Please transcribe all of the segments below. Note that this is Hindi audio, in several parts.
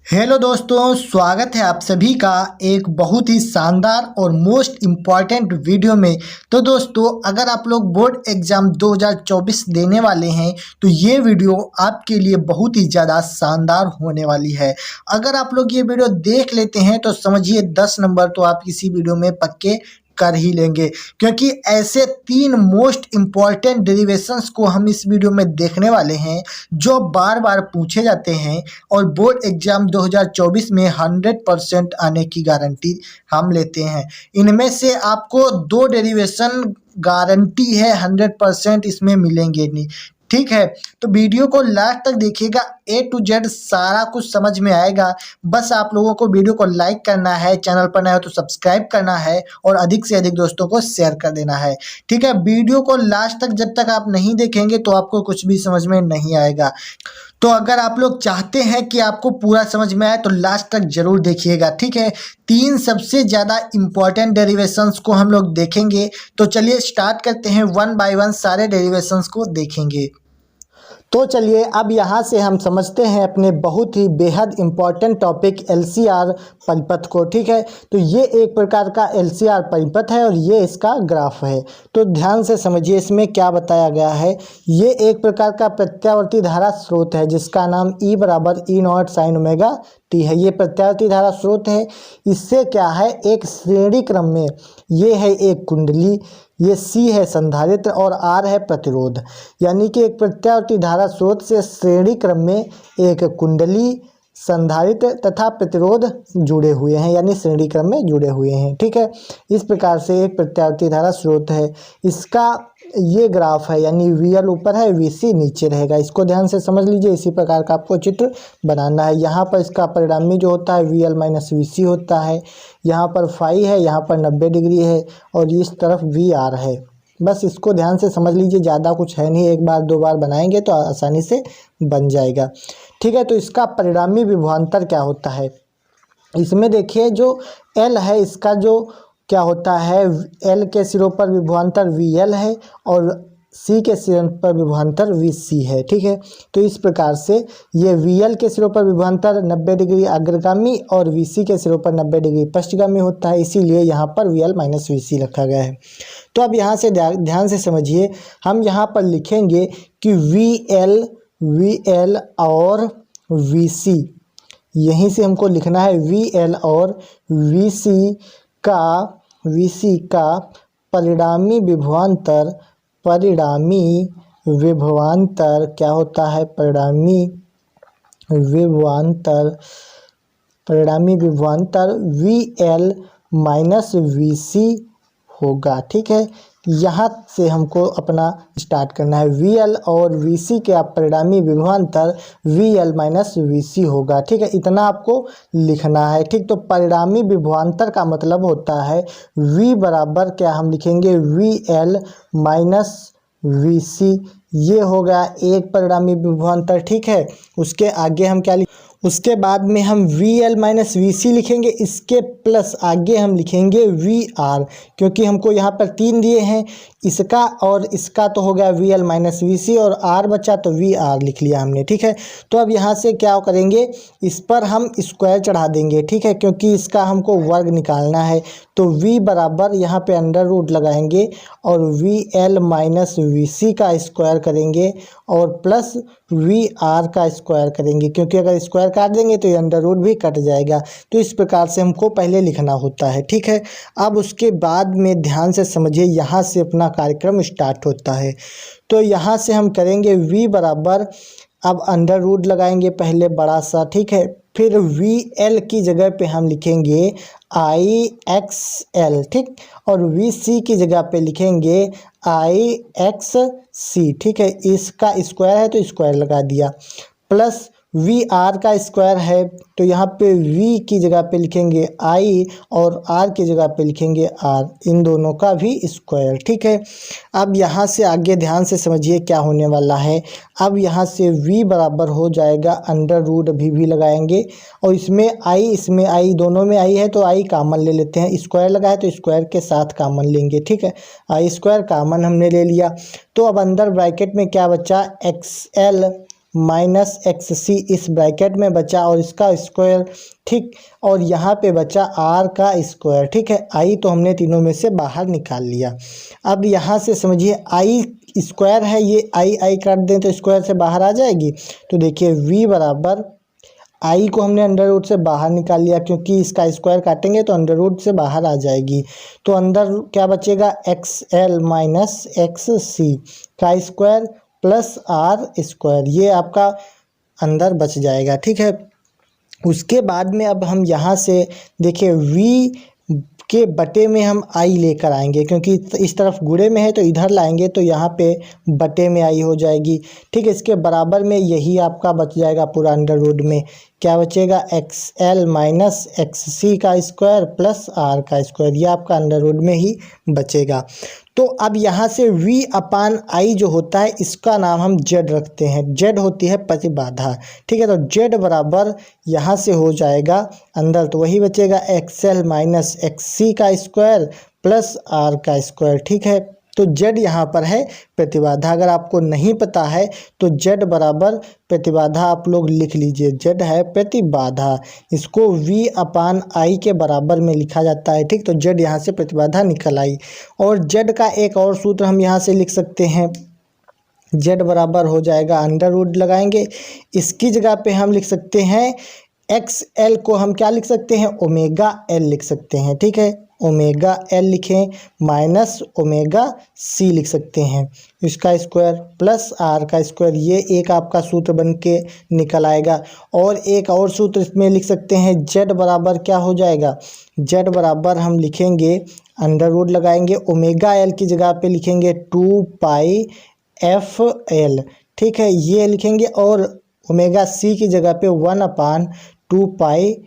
हेलो दोस्तों, स्वागत है आप सभी का एक बहुत ही शानदार और मोस्ट इम्पॉर्टेंट वीडियो में। तो दोस्तों, अगर आप लोग बोर्ड एग्ज़ाम 2024 देने वाले हैं तो ये वीडियो आपके लिए बहुत ही ज़्यादा शानदार होने वाली है। अगर आप लोग ये वीडियो देख लेते हैं तो समझिए 10 नंबर तो आप इसी वीडियो में पक्के कर ही लेंगे, क्योंकि ऐसे 3 मोस्ट इम्पॉर्टेंट डेरिवेशंस को हम इस वीडियो में देखने वाले हैं जो बार बार पूछे जाते हैं और बोर्ड एग्जाम 2024 में 100% आने की गारंटी हम लेते हैं। इनमें से आपको 2 डेरिवेशन गारंटी है, 100% इसमें मिलेंगे नहीं। ठीक है, तो वीडियो को लास्ट तक देखिएगा, A to Z सारा कुछ समझ में आएगा। बस आप लोगों को वीडियो को लाइक करना है, चैनल पर नया हो तो सब्सक्राइब करना है और अधिक से अधिक दोस्तों को शेयर कर देना है। ठीक है, वीडियो को लास्ट तक जब तक आप नहीं देखेंगे तो आपको कुछ भी समझ में नहीं आएगा। तो अगर आप लोग चाहते हैं कि आपको पूरा समझ में आए तो लास्ट तक जरूर देखिएगा। ठीक है, 3 सबसे ज़्यादा इम्पॉर्टेंट डेरिवेशंस को हम लोग देखेंगे। तो चलिए स्टार्ट करते हैं, 1 बाय 1 सारे डेरिवेशंस को देखेंगे। तो चलिए अब यहाँ से हम समझते हैं अपने बहुत ही बेहद इम्पॉर्टेंट टॉपिक LCR परिपथ को। ठीक है, तो ये एक प्रकार का LCR परिपथ है और ये इसका ग्राफ है। तो ध्यान से समझिए इसमें क्या बताया गया है। ये एक प्रकार का प्रत्यावर्ती धारा स्रोत है जिसका नाम E बराबर E0 sin ओमेगा t है। ये प्रत्यावर्ती धारा स्रोत है। इससे क्या है, एक श्रेणी क्रम में ये है एक कुंडली, ये C है संधारित्र और R है प्रतिरोध। यानी कि एक प्रत्यावर्ती धारा स्रोत से श्रेणी क्रम में एक कुंडली, संधारित्र तथा प्रतिरोध जुड़े हुए हैं, यानी श्रेणी क्रम में जुड़े हुए हैं। ठीक है, इस प्रकार से एक प्रत्यावर्ती धारा स्रोत है। इसका ये ग्राफ है, यानी VL ऊपर है, VC नीचे रहेगा। इसको ध्यान से समझ लीजिए। इसी प्रकार का आपको चित्र बनाना है। यहाँ पर इसका परिणामी जो होता है VL माइनस VC होता है। यहाँ पर फाई है, यहाँ पर 90 डिग्री है और इस तरफ VR है। बस इसको ध्यान से समझ लीजिए, ज़्यादा कुछ है नहीं। एक बार 2 बार बनाएंगे तो आसानी से बन जाएगा। ठीक है, तो इसका परिणामी विभवांतर क्या होता है। इसमें देखिए जो L है, इसका जो क्या होता है, L के सिरों पर विभवांतर VL है और C के सिरों पर विभवांतर VC है। ठीक है, तो इस प्रकार से ये VL के सिरों पर विभवांतर 90 डिग्री अग्रगामी और VC के सिरों पर 90 डिग्री पश्चगामी होता है, इसीलिए यहाँ पर VL माइनस VC रखा गया है। तो अब यहाँ से ध्यान से समझिए, हम यहाँ पर लिखेंगे कि VL और VC, यहीं से हमको लिखना है VL और VC का परिणामी विभवांतर क्या होता है, परिणामी विभवांतर VL माइनस VC होगा। ठीक है, यहाँ से हमको अपना स्टार्ट करना है। VL और VC के आप परिणामी विभवांतर VL माइनस VC होगा। ठीक है, इतना आपको लिखना है। ठीक, तो परिणामी विभवांतर का मतलब होता है V बराबर क्या हम लिखेंगे, VL माइनस VC। ये हो गया एक परिणामी विभवांतर। ठीक है, उसके आगे हम क्या उसके बाद में हम VL माइनस VC लिखेंगे, इसके प्लस आगे हम लिखेंगे VR, क्योंकि हमको यहाँ पर 3 दिए हैं, इसका और इसका तो हो गया VL माइनस VC और R बचा तो VR लिख लिया हमने। ठीक है, तो अब यहाँ से क्या करेंगे, इस पर हम स्क्वायर चढ़ा देंगे। ठीक है, क्योंकि इसका हमको वर्ग निकालना है। तो V बराबर यहाँ पे अंडर रूट लगाएंगे और VL माइनस VC का स्क्वायर करेंगे और प्लस VR का स्क्वायर करेंगे, क्योंकि अगर स्क्वायर काट देंगे तो ये अंडर रूट भी कट जाएगा। तो इस प्रकार से हमको पहले लिखना होता है। ठीक है, अब उसके बाद में ध्यान से समझिए, यहाँ से अपना कार्यक्रम स्टार्ट होता है। तो यहाँ से हम करेंगे V बराबर, अब अंडर रूट लगाएंगे पहले बड़ा सा। ठीक है, फिर VL की जगह पे हम लिखेंगे IXL। ठीक, और VC की जगह पे लिखेंगे IXC। ठीक है, इसका स्क्वायर है तो स्क्वायर लगा दिया, प्लस VR का स्क्वायर है तो यहाँ पे V की जगह पे लिखेंगे I और R की जगह पे लिखेंगे R, इन दोनों का भी स्क्वायर। ठीक है, अब यहाँ से आगे ध्यान से समझिए क्या होने वाला है। अब यहाँ से V बराबर हो जाएगा अंडर रूट भी लगाएंगे और इसमें I दोनों में I है तो I कामन ले लेते हैं। स्क्वायर लगा है तो स्क्वायर के साथ कामन लेंगे। ठीक है, I स्क्वायर कामन हमने ले लिया। तो अब अंदर ब्रैकेट में क्या बचा, XL माइनस एक्स सी इस ब्रैकेट में बचा और इसका स्क्वायर, ठीक, और यहाँ पे बचा आर का स्क्वायर, ठीक है। आई तो हमने तीनों में से बाहर निकाल लिया। अब यहाँ से समझिए आई स्क्वायर है, ये आई काट दें तो स्क्वायर से बाहर आ जाएगी। तो देखिए v बराबर आई को हमने अंडर रूट से बाहर निकाल लिया, क्योंकि इसका स्क्वायर काटेंगे तो अंडर रूट से बाहर आ जाएगी। तो अंदर क्या बचेगा, एक्स एल माइनस एक्स सी का स्क्वायर प्लस आर स्क्वायर, ये आपका अंदर बच जाएगा, ठीक है। उसके बाद में अब हम यहाँ से देखिए v के बटे में हम आई लेकर आएंगे, क्योंकि इस तरफ गुणे में है तो इधर लाएंगे तो यहाँ पे बटे में आई हो जाएगी, ठीक है। इसके बराबर में यही आपका बच जाएगा पूरा अंडर रूट में, क्या बचेगा, एक्स एल माइनस एक्स सी का स्क्वायर प्लस आर का स्क्वायर, ये आपका अंडर रूट में ही बचेगा। तो अब यहाँ से v अपान आई जो होता है इसका नाम हम z रखते हैं, z होती है प्रतिबाधा, ठीक है। तो z बराबर यहाँ से हो जाएगा अंदर, तो वही बचेगा एक्स एल माइनस एक्स सी का स्क्वायर प्लस आर का स्क्वायर, ठीक है। तो z यहाँ पर है प्रतिबाधा, अगर आपको नहीं पता है तो z बराबर प्रतिबाधा आप लोग लिख लीजिए, z है प्रतिबाधा, इसको v अपान आई के बराबर में लिखा जाता है, ठीक। तो z यहाँ से प्रतिबाधा निकल आई। और z का एक और सूत्र हम यहाँ से लिख सकते हैं, z बराबर हो जाएगा अंडर रूट लगाएंगे, इसकी जगह पे हम लिख सकते हैं एक्स एल को हम क्या लिख सकते हैं, ओमेगा एल लिख सकते हैं, ठीक है। ओमेगा एल लिखें माइनस ओमेगा सी लिख सकते हैं, इसका स्क्वायर प्लस आर का स्क्वायर, ये एक आपका सूत्र बन के निकल आएगा। और एक और सूत्र इसमें लिख सकते हैं, जेड बराबर क्या हो जाएगा, जेड बराबर हम लिखेंगे अंडर रूट लगाएंगे, ओमेगा एल की जगह पे लिखेंगे 2 पाई एफ एल, ठीक है, ये लिखेंगे। और ओमेगा सी की जगह पे 1/2 पाई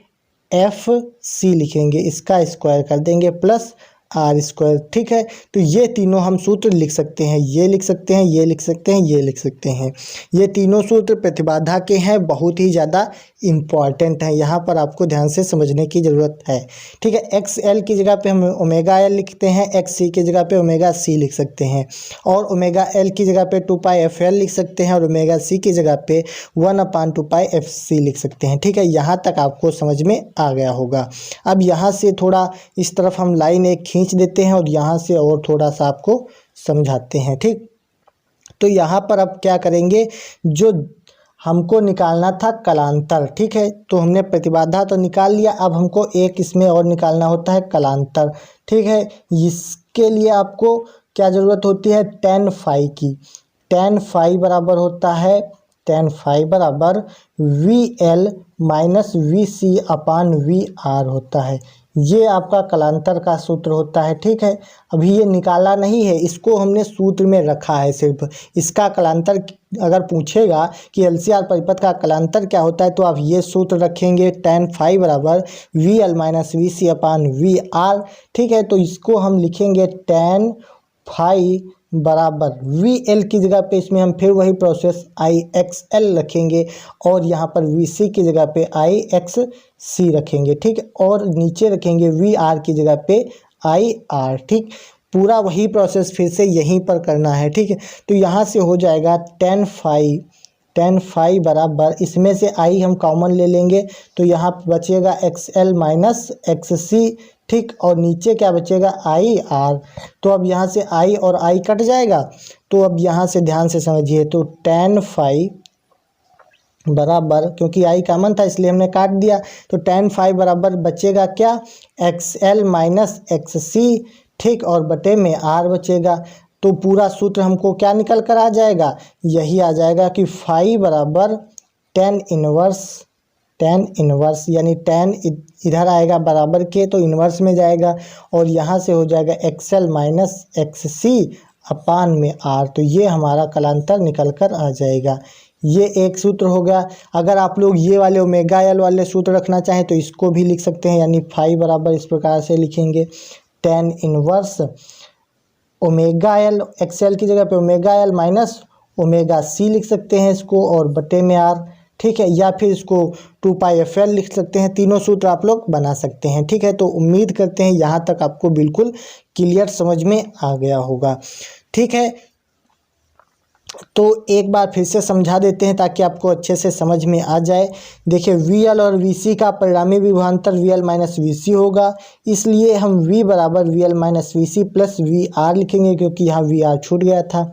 एफ सी लिखेंगे, इसका स्क्वायर कर देंगे प्लस आर स्क्वायर, ठीक है। तो ये तीनों हम सूत्र लिख सकते हैं, ये लिख सकते हैं, ये लिख सकते हैं, ये लिख सकते हैं। ये तीनों सूत्र प्रतिबाधा के हैं, बहुत ही ज़्यादा इम्पॉर्टेंट है, यहाँ पर आपको ध्यान से समझने की ज़रूरत है, ठीक है। एक्स एल की जगह पे हम ओमेगा एल लिखते हैं, एक्स सी की जगह पे ओमेगा सी लिख सकते हैं, और ओमेगा एल की जगह पे 2 पाई एफ एल लिख सकते हैं, और ओमेगा सी की जगह पे 1/2 पाई एफ सी लिख सकते हैं, ठीक है। यहाँ तक आपको समझ में आ गया होगा। अब यहाँ से थोड़ा इस तरफ हम लाइन एक खींच देते हैं और यहाँ से और थोड़ा सा आपको समझाते हैं, ठीक। तो यहाँ पर अब क्या करेंगे, जो हमको निकालना था कलांतर, ठीक है, तो हमने प्रतिबाधा तो निकाल लिया, अब हमको एक इसमें और निकालना होता है कलांतर, ठीक है। इसके लिए आपको क्या ज़रूरत होती है, tan फाई की, tan फाई बराबर होता है, tan फाई बराबर V L minus V C upon V R होता है, ये आपका कलांतर का सूत्र होता है, ठीक है। अभी ये निकाला नहीं है, इसको हमने सूत्र में रखा है सिर्फ, इसका कलांतर अगर पूछेगा कि एलसीआर परिपथ का कलांतर क्या होता है तो आप ये सूत्र रखेंगे, tan फाई बराबर V L minus V C upon V R, ठीक है। तो इसको हम लिखेंगे tan फाई बराबर वी एल की जगह पे इसमें हम फिर वही प्रोसेस आई एक्स एल रखेंगे, और यहाँ पर वी सी की जगह पे आई एक्स सी रखेंगे, ठीक है, और नीचे रखेंगे वी आर की जगह पे आई आर, ठीक। पूरा वही प्रोसेस फिर से यहीं पर करना है, ठीक है। तो यहाँ से हो जाएगा tan फाई बराबर, इसमें से आई हम कॉमन ले लेंगे तो यहाँ बचेगा एक्स एल माइनस एक्स सी, ठीक, और नीचे क्या बचेगा आई आर। तो अब यहाँ से आई और आई कट जाएगा, तो अब यहाँ से ध्यान से समझिए, तो tan फाई बराबर, क्योंकि आई कॉमन था इसलिए हमने काट दिया, तो tan फाई बराबर बचेगा क्या, एक्स एल माइनस एक्स सी, ठीक, और बटे में आर बचेगा। तो पूरा सूत्र हमको क्या निकल कर आ जाएगा, यही आ जाएगा कि फाई बराबर tan इनवर्स यानी tan इधर आएगा बराबर के तो इन्वर्स में जाएगा, और यहाँ से हो जाएगा एक्स एल माइनस एक्स सी अपान में आर, तो ये हमारा कलांतर निकल कर आ जाएगा। ये एक सूत्र हो गया। अगर आप लोग ये वाले ओमेगा एल वाले सूत्र रखना चाहें तो इसको भी लिख सकते हैं, यानी फाई बराबर इस प्रकार से लिखेंगे, tan inverse omega L, X L की जगह पे omega L minus omega C लिख सकते हैं इसको, और बटे में आर, ठीक है, या फिर इसको 2 पाई एफ एल लिख सकते हैं, तीनों सूत्र आप लोग बना सकते हैं, ठीक है। तो उम्मीद करते हैं यहाँ तक आपको बिल्कुल क्लियर समझ में आ गया होगा, ठीक है। तो एक बार फिर से समझा देते हैं ताकि आपको अच्छे से समझ में आ जाए। देखिए VL और VC का परिणामी विभवांतर VL माइनस VC होगा, इसलिए हम V बराबर VL minus VC plus VR लिखेंगे क्योंकि यहाँ VR छूट गया था।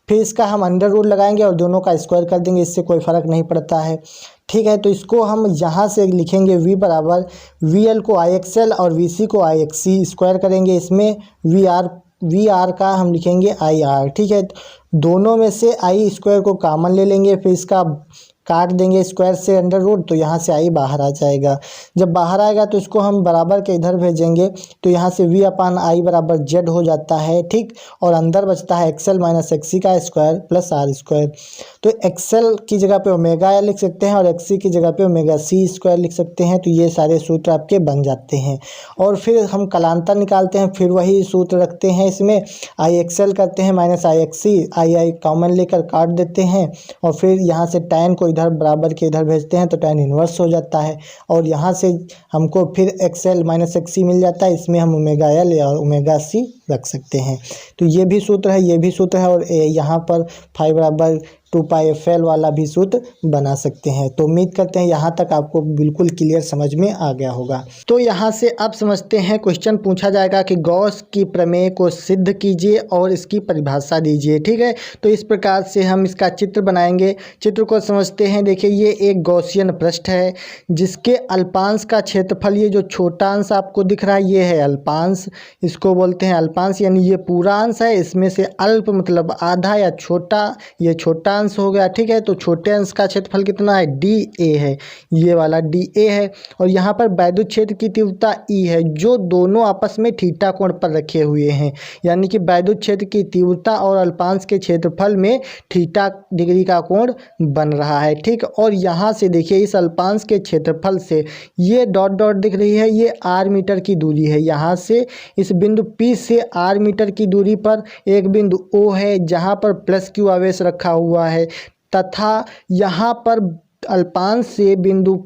फिर इसका हम अंडर रूट लगाएंगे और दोनों का स्क्वायर कर देंगे, इससे कोई फ़र्क नहीं पड़ता है। ठीक है, तो इसको हम यहाँ से लिखेंगे V बराबर VL को IXL और VC को IXC स्क्वायर करेंगे, इसमें VR का हम लिखेंगे IR। ठीक है, दोनों में से आई स्क्वायर को कॉमन ले लेंगे, फिर इसका काट देंगे स्क्वायर से अंडर रूट, तो यहाँ से आई बाहर आ जाएगा। जब बाहर आएगा तो इसको हम बराबर के इधर भेजेंगे, तो यहाँ से V अपान आई बराबर जेड हो जाता है। ठीक, और अंदर बचता है XL माइनस XC का स्क्वायर प्लस R स्क्वायर। तो XL की जगह पे ओमेगा L लिख सकते हैं और XC की जगह पे ओमेगा C स्क्वायर लिख सकते हैं। तो ये सारे सूत्र आपके बन जाते हैं। और फिर हम कलांतर निकालते हैं, फिर वही सूत्र रखते हैं, इसमें IXL करते हैं माइनस IXC, आई कॉमन लेकर काट देते हैं, और फिर यहाँ से tan को इधर बराबर के इधर भेजते हैं तो tan इन्वर्स हो जाता है। और यहाँ से हमको फिर XL माइनस XC मिल जाता है, इसमें हम ओमेगा L या ओमेगा C रख सकते हैं। तो ये भी सूत्र है, ये भी सूत्र है, और यहाँ पर फाई बराबर 2πfl वाला भी सूत्र बना सकते हैं। तो उम्मीद करते हैं यहाँ तक आपको बिल्कुल क्लियर समझ में आ गया होगा। तो यहाँ से अब समझते हैं, क्वेश्चन पूछा जाएगा कि गॉस की प्रमेय को सिद्ध कीजिए और इसकी परिभाषा दीजिए। ठीक है, तो इस प्रकार से हम इसका चित्र बनाएंगे। चित्र को समझते हैं। देखिए, ये एक गॉसियन पृष्ठ है जिसके अल्पांश का क्षेत्रफल, ये जो छोटा अंश आपको दिख रहा है ये है अल्पांश, इसको बोलते हैं अल्पांश, यानी ये पूरा अंश है, इसमें से अल्प मतलब आधा या छोटा, ये छोटा अंश हो गया। ठीक है, तो छोटे अंश का क्षेत्रफल कितना है, DA है, ये वाला DA है। और यहाँ पर वैद्युत क्षेत्र की तीव्रता E है, जो दोनों आपस में थीटा कोण पर रखे हुए हैं, यानी कि वैद्युत क्षेत्र की तीव्रता और अल्पांश के क्षेत्रफल में थीटा डिग्री का कोण बन रहा है। ठीक, और यहाँ से देखिए, इस अल्पांश के क्षेत्रफल से ये डॉट डॉट दिख रही है, ये R मीटर की दूरी है। यहाँ से इस बिंदु P से R मीटर की दूरी पर एक बिंदु O है जहाँ पर प्लस Q आवेश रखा हुआ है, तथा यहाँ पर अल्पांश से बिंदु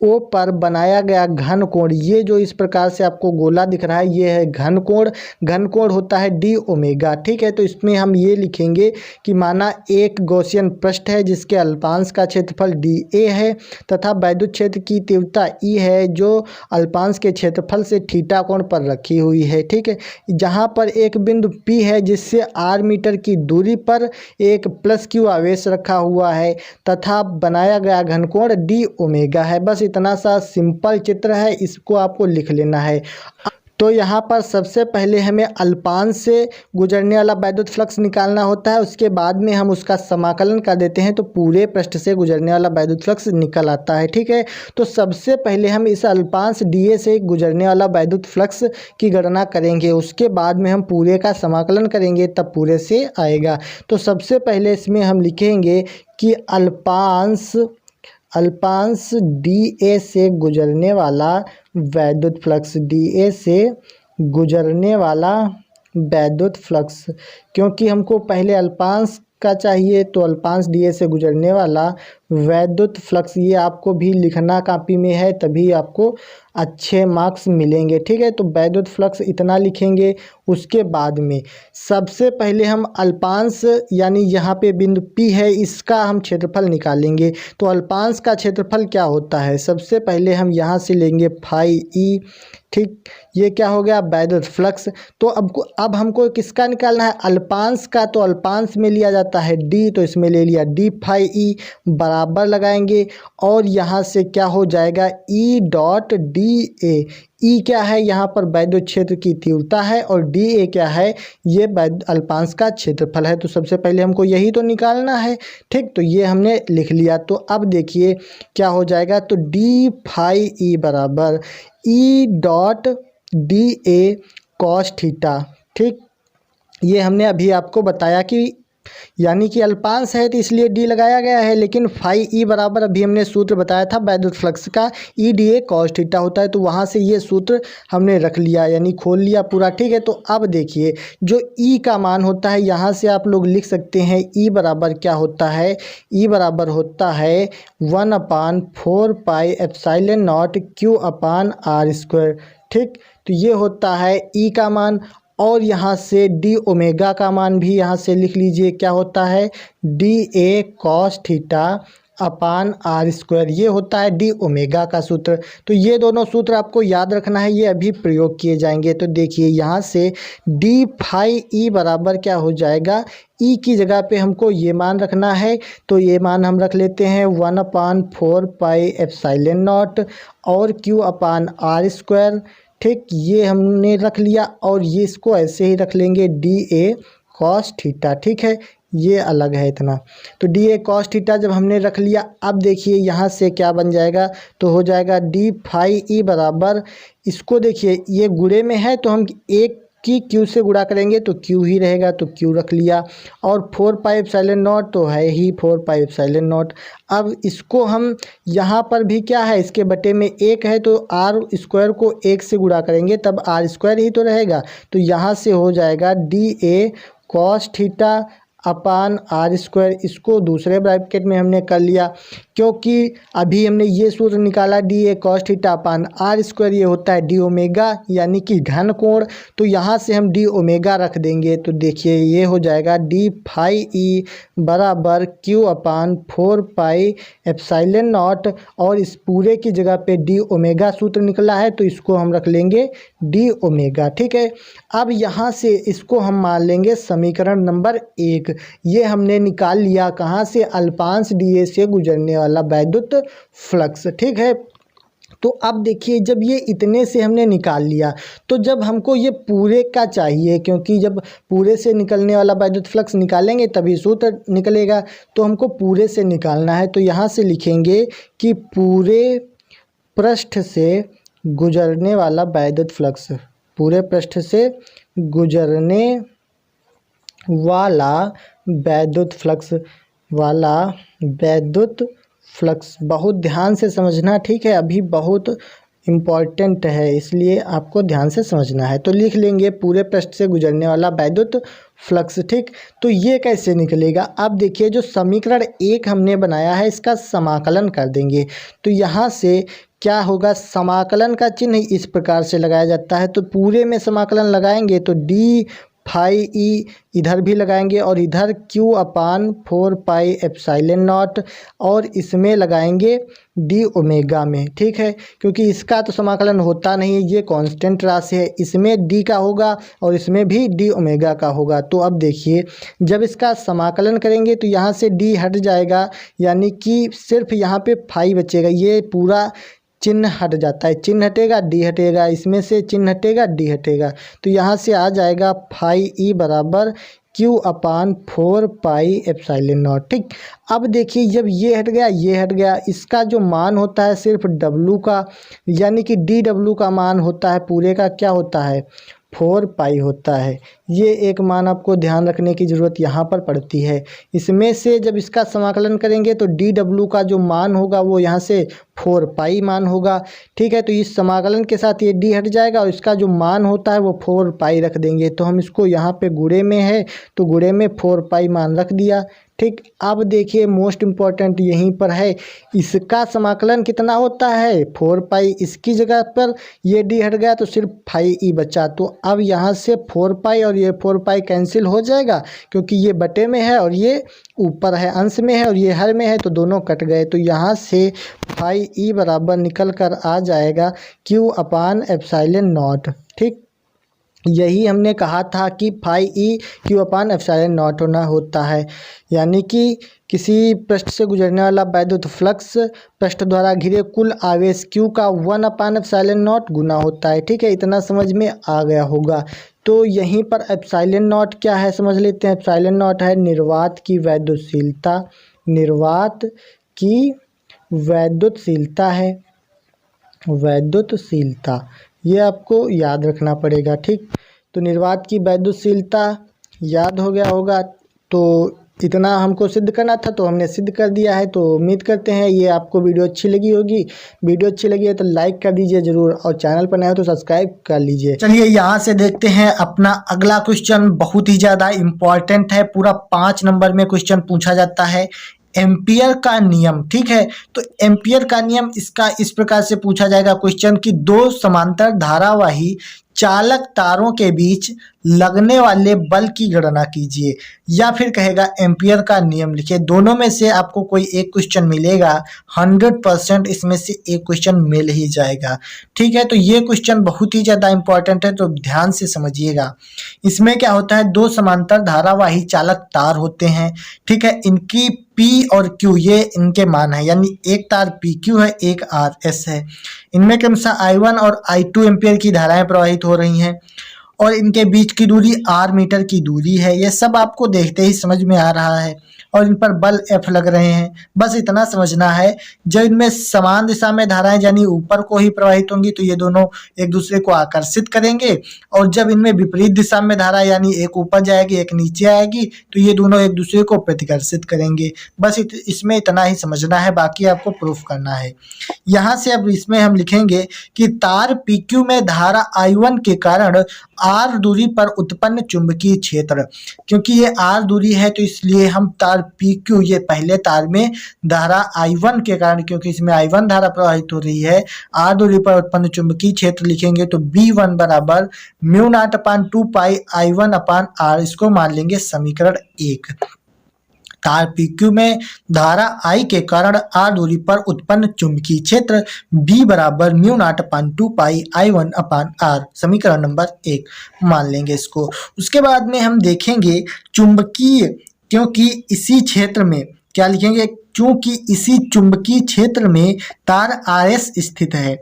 O पर बनाया गया घन कोण, ये जो इस प्रकार से आपको गोला दिख रहा है ये है घन कोण। घन कोण होता है d ओमेगा। ठीक है, तो इसमें हम ये लिखेंगे कि माना एक गॉसियन पृष्ठ है जिसके अल्पांश का क्षेत्रफल DA है तथा वैद्युत क्षेत्र की तीव्रता E है, जो अल्पांश के क्षेत्रफल से थीटा कोण पर रखी हुई है। ठीक है, जहाँ पर एक बिंदु P है जिससे R मीटर की दूरी पर एक प्लस Q आवेश रखा हुआ है तथा बनाया गया घन कोण d ओमेगा है। बस इतना सा सिंपल चित्र है, इसको आपको लिख लेना है। तो यहाँ पर सबसे पहले हमें अल्पांश से गुजरने वाला वैद्युत फ्लक्स निकालना होता है, उसके बाद में हम उसका समाकलन कर देते हैं तो पूरे पृष्ठ से गुजरने वाला वैद्युत फ्लक्स निकल आता है। ठीक है, तो सबसे पहले हम इस अल्पांश DA से गुजरने वाला वैद्युत फ्लक्स की गणना करेंगे, उसके बाद में हम पूरे का समाकलन करेंगे तब पूरे से आएगा। तो सबसे पहले इसमें हम लिखेंगे कि अल्पांश DA से गुजरने वाला वैद्युत फ्लक्स, DA से गुजरने वाला वैद्युत फ्लक्स, क्योंकि हमको पहले अल्पांश का चाहिए तो अल्पांश DA से गुजरने वाला वैद्युत फ्लक्स, ये आपको भी लिखना कापी में है तभी आपको अच्छे मार्क्स मिलेंगे। ठीक है, तो वैद्युत फ्लक्स इतना लिखेंगे। उसके बाद में सबसे पहले हम अल्पांश यानी यहाँ पे बिंदु P है इसका हम क्षेत्रफल निकालेंगे। तो अल्पांश का क्षेत्रफल क्या होता है, सबसे पहले हम यहाँ से लेंगे फाई E। ठीक, ये क्या हो गया, वैद्युत फ्लक्स। तो अब हमको किसका निकालना है, अल्पांश का। तो अल्पांश में लिया जाता है D, तो इसमें ले लिया d फाई E, बराबर लगाएंगे और यहाँ से क्या हो जाएगा E डॉट DA। E क्या है, यहाँ पर वैद्युत क्षेत्र की तीव्रता है और DA क्या है, ये अल्पांश का क्षेत्रफल है। तो सबसे पहले हमको यही तो निकालना है। ठीक, तो ये हमने लिख लिया। तो अब देखिए क्या हो जाएगा, तो d फाई E बराबर E dot DA cos theta. ठीक, ये हमने अभी आपको बताया कि यानी कि अल्पांश है तो इसलिए D लगाया गया है, लेकिन फाई E बराबर अभी हमने सूत्र बताया था वैद्युत फ्लक्स का, EDA कॉस थीटा होता है। तो वहाँ से ये सूत्र हमने रख लिया यानी खोल लिया पूरा। ठीक है, तो अब देखिए जो E का मान होता है यहाँ से आप लोग लिख सकते हैं E बराबर क्या होता है, E बराबर होता है 1/4πε0 Q/R²। ठीक, तो ये होता है E का मान। और यहाँ से डी ओमेगा का मान भी यहाँ से लिख लीजिए, क्या होता है D A cos theta upon R square, ये होता है डी ओमेगा का सूत्र। तो ये दोनों सूत्र आपको याद रखना है, ये अभी प्रयोग किए जाएंगे। तो देखिए यहाँ से डी फाई ई बराबर क्या हो जाएगा, ई की जगह पे हमको ये मान रखना है, तो ये मान हम रख लेते हैं 1/4 पाई एप्सिलॉन नॉट और क्यू अपान आर स्क्वायर। ठीक, ये हमने रख लिया और ये इसको ऐसे ही रख लेंगे डी ए कॉस थीटा। ठीक है, ये अलग है इतना। तो डी ए कॉस थीटा जब हमने रख लिया, अब देखिए यहाँ से क्या बन जाएगा, तो हो जाएगा डी फाई ई बराबर, इसको देखिए ये गुणे में है तो हम एक की क्यू से गुणा करेंगे तो क्यू ही रहेगा, तो क्यू रख लिया, और 4 पाई एप्सिलॉन नॉट तो है ही 4 पाई एप्सिलॉन नॉट। अब इसको हम यहाँ पर भी क्या है, इसके बटे में एक है तो आर स्क्वायर को एक से गुणा करेंगे तब आर स्क्वायर ही तो रहेगा। तो यहाँ से हो जाएगा D A cos theta upon R square, इसको दूसरे ब्रैकेट में हमने कर लिया, क्योंकि अभी हमने ये सूत्र निकाला D A cos theta upon R square, ये होता है डी ओमेगा यानी कि घन कोण। तो यहाँ से हम डी ओमेगा रख देंगे, तो देखिए ये हो जाएगा डी फाई ई बराबर Q upon 4 pi epsilon not, और इस पूरे की जगह पे डी ओमेगा सूत्र निकला है तो इसको हम रख लेंगे डी ओमेगा। ठीक है, अब यहाँ से इसको हम मान लेंगे समीकरण नंबर 1। ये हमने निकाल लिया कहाँ से, अल्पांश डीए से गुजरने वाला वैद्युत फ्लक्स। ठीक है, तो अब देखिए जब ये इतने से हमने निकाल लिया, तो जब हमको ये पूरे का चाहिए, क्योंकि जब पूरे से निकलने वाला वैद्युत फ्लक्स निकालेंगे तभी सूत्र निकलेगा, तो हमको पूरे से निकालना है। तो यहाँ से लिखेंगे कि पूरे पृष्ठ से गुजरने वाला वैद्युत फ्लक्स, पूरे पृष्ठ से गुजरने वाला वैद्युत फ्लक्स, बहुत ध्यान से समझना। ठीक है, अभी बहुत इम्पॉर्टेंट है इसलिए आपको ध्यान से समझना है। तो लिख लेंगे पूरे पृष्ठ से गुजरने वाला वैद्युत फ्लक्स। ठीक, तो ये कैसे निकलेगा, अब देखिए जो समीकरण 1 हमने बनाया है इसका समाकलन कर देंगे। तो यहाँ से क्या होगा, समाकलन का चिन्ह इस प्रकार से लगाया जाता है। तो पूरे में समाकलन लगाएंगे तो डी फाई ई इधर भी लगाएंगे और इधर Q upon 4 pi epsilon not, और इसमें लगाएंगे डी ओमेगा में। ठीक है, क्योंकि इसका तो समाकलन होता नहीं है, ये कांस्टेंट राशि है, इसमें डी का होगा और इसमें भी डी ओमेगा का होगा। तो अब देखिए जब इसका समाकलन करेंगे तो यहाँ से डी हट जाएगा, यानी कि सिर्फ यहाँ पे फाई बचेगा, ये पूरा चिन्ह हट जाता है, चिन्ह हटेगा डी हटेगा, इसमें से चिन्ह हटेगा डी हटेगा, तो यहाँ से आ जाएगा फाई ई बराबर Q upon 4 pi epsilon not. ठीक, अब देखिए जब ये हट गया ये हट गया, इसका जो मान होता है सिर्फ डब्लू का, यानी कि डी डब्लू का मान होता है, पूरे का क्या होता है 4 पाई होता है। ये एक मान आपको ध्यान रखने की ज़रूरत यहाँ पर पड़ती है। इसमें से जब इसका समाकलन करेंगे तो डी डब्लू का जो मान होगा वो यहाँ से 4 पाई मान होगा। ठीक है, तो इस समाकलन के साथ ये डी हट जाएगा और इसका जो मान होता है वो 4 पाई रख देंगे। तो हम इसको यहाँ पे गुणे में है तो गुणे में 4 पाई मान रख दिया। ठीक, अब देखिए मोस्ट इम्पॉर्टेंट यहीं पर है, इसका समाकलन कितना होता है 4 पाई, इसकी जगह पर ये डी हट गया तो सिर्फ फाई ई बचा। तो अब यहाँ से 4 पाई और ये 4 पाई कैंसिल हो जाएगा, क्योंकि ये बटे में है और ये ऊपर है अंश में है और ये हर में है, तो दोनों कट गए। तो यहाँ से फाई ई बराबर निकल कर आ जाएगा क्यू अपान एप्सिलॉन नॉट। ठीक, यही हमने कहा था कि phi E Q upon epsilon naught होना होता है, यानी कि किसी पृष्ठ से गुजरने वाला वैद्युत फ्लक्स पृष्ठ द्वारा घिरे कुल आवेश क्यू का 1 अपान एप्सिलॉन नॉट गुना होता है। ठीक है, इतना समझ में आ गया होगा। तो यहीं पर एप्सिलॉन नॉट क्या है समझ लेते हैं। एप्सिलॉन नॉट है निर्वात की वैद्युतशीलता, निर्वात की वैद्युतशीलता है, वैद्युतशीलता, ये आपको याद रखना पड़ेगा। ठीक, तो निर्वात की वैद्युतशीलता याद हो गया होगा। तो इतना हमको सिद्ध करना था तो हमने सिद्ध कर दिया है। तो उम्मीद करते हैं ये आपको वीडियो अच्छी लगी होगी। वीडियो अच्छी लगी है तो लाइक कर दीजिए ज़रूर, और चैनल पर नए हो तो सब्सक्राइब कर लीजिए। चलिए यहाँ से देखते हैं अपना अगला क्वेश्चन, बहुत ही ज़्यादा इम्पॉर्टेंट है, पूरा 5 नंबर में क्वेश्चन पूछा जाता है। एम्पियर का नियम, ठीक है, तो एम्पियर का नियम इसका इस प्रकार से पूछा जाएगा क्वेश्चन कि दो समांतर धारावाही चालक तारों के बीच लगने वाले बल की गणना कीजिए, या फिर कहेगा एम्पियर का नियम लिखिए। दोनों में से आपको कोई एक क्वेश्चन मिलेगा, 100% इसमें से एक क्वेश्चन मिल ही जाएगा। ठीक है, तो ये क्वेश्चन बहुत ही ज्यादा इंपॉर्टेंट है, तो ध्यान से समझिएगा। इसमें क्या होता है, दो समांतर धारावाही चालक तार होते हैं। ठीक है, इनकी P और Q ये इनके मान है, यानी एक तार PQ है, एक RS है। इनमें क्रमशः I1 और I2 एम्पियर की धाराएं प्रवाहित हो रही हैं और इनके बीच की दूरी R मीटर की दूरी है। ये सब आपको देखते ही समझ में आ रहा है और इन पर बल F लग रहे हैं। बस इतना समझना है, जब इनमें समान दिशा में धाराएं यानी ऊपर को ही प्रवाहित होंगी तो ये दोनों एक दूसरे को आकर्षित करेंगे, और जब इनमें विपरीत दिशा में धारा यानी एक ऊपर जाएगी एक नीचे आएगी तो ये दोनों एक दूसरे को प्रतिकर्षित करेंगे। बस इसमें इतना ही समझना है, बाकी आपको प्रूफ करना है। यहाँ से अब इसमें हम लिखेंगे कि तार PQ में धारा I1 के कारण R दूरी पर उत्पन्न चुंबकीय क्षेत्र, क्योंकि ये R दूरी है तो इसलिए हम तार PQ, ये पहले तार में धारा I1 के कारण, क्योंकि इसमें I1 धारा प्रवाहित हो रही है, R दूरी पर उत्पन्न चुंबकीय क्षेत्र लिखेंगे तो B1 बराबर μ0/2 पाई I1 अपान R, इसको मान लेंगे समीकरण 1। तार PQ में धारा I के कारण R दूरी पर उत्पन्न चुंबकीय क्षेत्र B बराबर μ0/2 पाई I1 अपान R, समीकरण नंबर 1 मान लेंगे इसको। उसके बाद में हम देखेंगे चुंबकीय, क्योंकि इसी क्षेत्र में क्या लिखेंगे, क्योंकि इसी चुंबकीय क्षेत्र में तार RS स्थित है।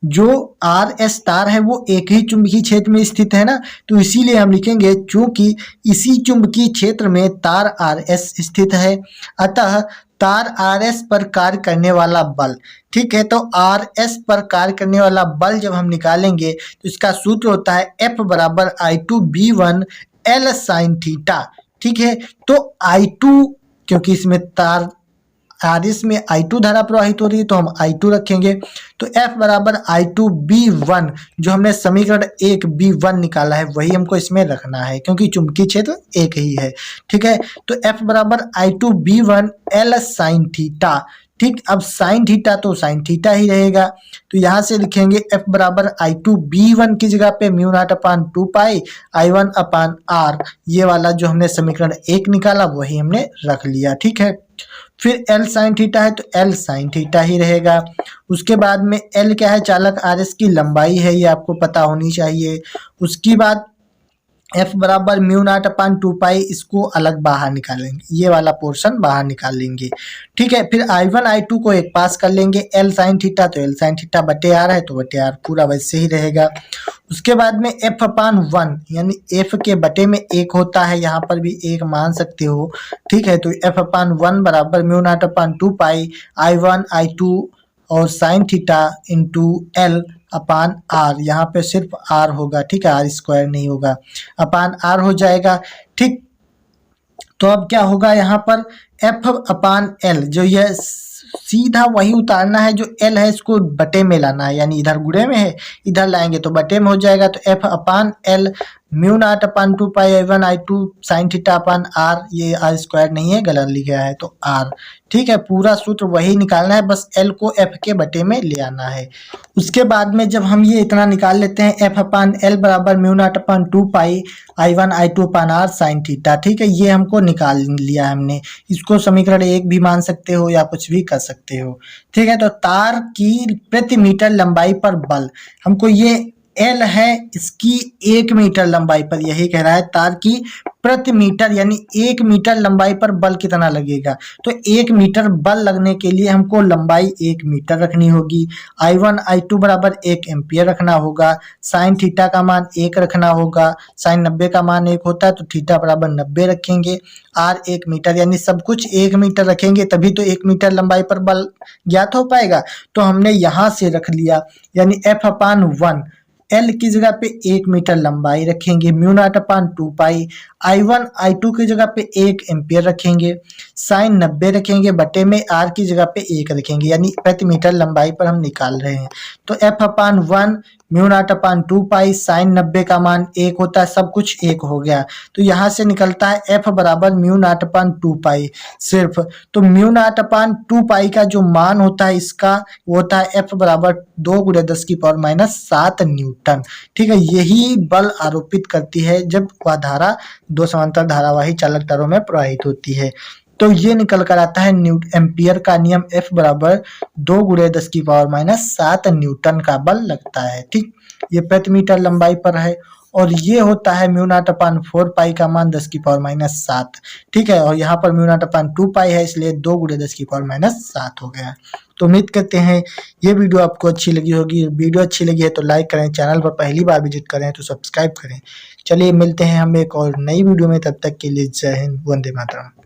जो RS तार है वो एक ही चुंबकीय क्षेत्र में स्थित है ना, तो इसीलिए हम लिखेंगे चूंकि इसी चुंबकीय क्षेत्र में तार RS स्थित है, अतः तार RS पर कार्य करने वाला बल। ठीक है, तो RS पर कार्य करने वाला बल जब हम निकालेंगे तो इसका सूत्र होता है F बराबर I2 B1 L sin theta. ठीक है, तो I2, क्योंकि इसमें तार RS में I2 धारा प्रवाहित हो रही है तो हम I2 रखेंगे, तो F बराबर I2 B1, जो हमने समीकरण 1 B1 निकाला है वही हमको इसमें रखना है, क्योंकि चुंबकीय क्षेत्र एक ही है। ठीक है, तो F बराबर I2 B1 L sin theta. ठीक, अब साइन थीटा तो साइन थीटा ही रहेगा, तो यहाँ से लिखेंगे F बराबर I2 B1 की जगह पे μ0/2 पाई I1 अपान R, ये वाला जो हमने समीकरण 1 निकाला वही हमने रख लिया। ठीक है, फिर L साइन थीटा है तो L साइन थीटा ही रहेगा। उसके बाद में L क्या है, चालक RS की लंबाई है, ये आपको पता होनी चाहिए। उसके बाद F बराबर μ0/2 पाई, इसको अलग बाहर निकालेंगे, ये वाला पोर्शन बाहर निकाल लेंगे। ठीक है, फिर I1 I2 को एक पास कर लेंगे, L साइन थीटा तो L साइन थीटा बटे R है तो बटे R पूरा वैसे ही रहेगा। उसके बाद में F अपान 1, यानी F के बटे में 1 होता है, यहाँ पर भी 1 मान सकते हो। ठीक है, तो F अपान 1 बराबर μ0/2 पाई I1 I2 और साइन थीटा इंटू L अपान R, यहाँ पे सिर्फ R होगा। ठीक है, R स्क्वायर नहीं होगा, अपान R हो जाएगा। ठीक, तो अब क्या होगा, यहाँ पर F अपान L, जो ये सीधा वही उतारना है, जो L है इसको बटे में लाना है, यानी इधर गुणे में है इधर लाएंगे तो बटे में हो जाएगा, तो F अपान L μ0/2 पाई I1 I2 sine theta upon R, ये R स्क्वायर नहीं है, गलत लिखा है तो R। ठीक है, पूरा सूत्र वही निकालना है, बस L को F के बटे में ले आना है। उसके बाद में जब हम ये इतना निकाल लेते हैं, F अपान L बराबर μ0/2 पाई I1 I2 अपान R साइन थीटा। ठीक है, ये हमको निकाल लिया हमने, इसको समीकरण 1 भी मान सकते हो या कुछ भी कर सकते हो। ठीक है, तो तार की प्रति मीटर लंबाई पर बल, हमको ये L है इसकी 1 मीटर लंबाई पर, यही कह रहा है तार की प्रति मीटर यानी 1 मीटर लंबाई पर बल कितना लगेगा, तो 1 मीटर बल लगने के लिए हमको लंबाई 1 मीटर रखनी होगी। I1 I2 बराबर 1 एम्पियर रखना होगा, साइन थीटा का मान 1 रखना होगा, साइन 90 का मान 1 होता है तो थीटा बराबर 90 रखेंगे, R 1 मीटर, यानी सब कुछ 1 मीटर रखेंगे तभी तो 1 मीटर लंबाई पर बल ज्ञात हो पाएगा। तो हमने यहाँ से रख लिया, यानी F अपान 1, L की जगह पे 1 मीटर लंबाई रखेंगे, μ0/2 पाई I1 I2 की जगह पे 1 एम्पियर रखेंगे, साइन 90 रखेंगे, बटे में R की जगह पे 1 रखेंगे, यानी प्रति मीटर लंबाई पर हम निकाल रहे हैं। तो F अपान 1 μ0/2 पाई साइन 90 का मान 1 होता है, सब कुछ 1 हो गया, तो यहाँ से निकलता है F बराबर μ0/2 पाई सिर्फ। तो μ0/2 पाई का जो मान होता है इसका वो होता है F बराबर 2 × 10⁻⁷ न्यूटन। न्यूटन। ठीक है, यही बल आरोपित करती है जब वह धारा दो समांतर धारावाही चालक तारों में प्रवाहित होती है। तो ये निकल कर आता है एम्पियर का नियम F बराबर 2 × 10⁻⁷ न्यूटन का बल लगता है। ठीक, ये प्रति मीटर लंबाई पर है और ये होता है μ0/4 पाई का मान 10⁻⁷। ठीक है, और यहाँ पर μ0/2 पाई है, इसलिए 2 × 10⁻⁷ हो गया। तो उम्मीद करते हैं ये वीडियो आपको अच्छी लगी होगी। वीडियो अच्छी लगी है तो लाइक करें, चैनल पर पहली बार विजिट करें तो सब्सक्राइब करें। चलिए मिलते हैं हम एक और नई वीडियो में, तब तक के लिए जय हिंद, वंदे मातरम।